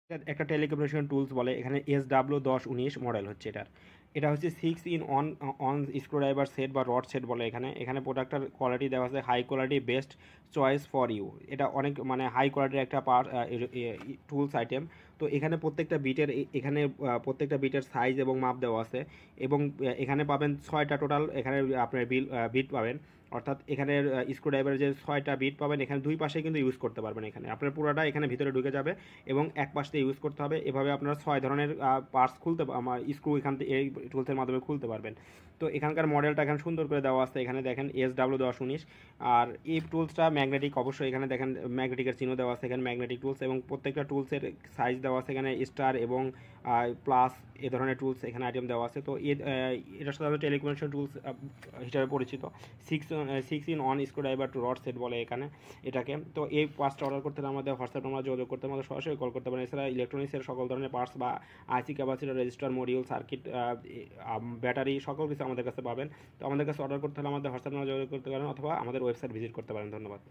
এটা একটা telecommunication tools বলে, এখানে SW1019 মডেল হচ্ছে এটার। এটা হচ্ছে 6 in 1 স্ক্রুড্রাইভার সেট বা রড সেট বলে। এখানে প্রোডাক্টের কোয়ালিটি দেওয়া আছে high quality best choice for you. এটা অনেক মানে হাই কোয়ালিটির একটা টুলস আইটেম। তো এখানে প্রত্যেকটা বিটের এখানে প্রত্যেকটা বিটের সাইজ এবং মাপ দেওয়া আছে। এবং এখানে পাবেন 6টা টোটাল, এখানে আপনার বিট পাবেন। অর্থাৎ এখানে স্ক্রুড্রাইভারের যে 6টা বিট পাবেন, এখানে দুই পাশে কিন্তু ইউজ করতে পারবেন। এখানে আপনার পুরোটা এখানে ভিতরে ঢুকে যাবে এবং এক পাশ দিয়ে ইউজ করতে হবে। এভাবে আপনারা 6 ধরনের পার্টস খুলতে আমার স্ক্রু এখান থেকে এই টুলসের মাধ্যমে খুলতে পারবেন। তো এখানকার মডেলটা এখানে সুন্দর করে দেওয়া আছে, এখানে দেখেন SW1019। আর এই টুলসটা ম্যাগনেটিক, অবশ্যই এখানে দেখেন ম্যাগনেটিকের চিহ্ন দেওয়া আছে, এখানে ম্যাগনেটিক টুলস এবং প্রত্যেকটা টুলসের সাইজ দেওয়া আছে, এখানে স্টার এবং প্লাস এ ধরনের টুলস এখানে আইটেম দেওয়া আছে। তো এটা সাধারণত টেলিকমিউনিকেশন টুলস হিসাবে পরিচিত। Six in 1 screwdriver to rod set বলে এটাকে। তো এই পার্টসটা অর্ডার করতে হলে আমাদের হোয়াটসঅ্যাপ নাম্বার যোগাযোগ করতে, আমাদের সরাসরি কল করতে পারেন। এছাড়া ইলেকট্রনিক্সের সকল ধরনের পার্টস বা IC capacitor, resistor, module, circuit, battery সকল কিছু আমাদের কাছে পাবেন। তো আমাদের কাছে অর্ডার করতে হলে আমাদের হোয়াটসঅ্যাপ নাম্বার যোগাযোগ করতে পারেন অথবা আমাদের ওয়েবসাইট ভিজিট করতে পারেন। ধন্যবাদ।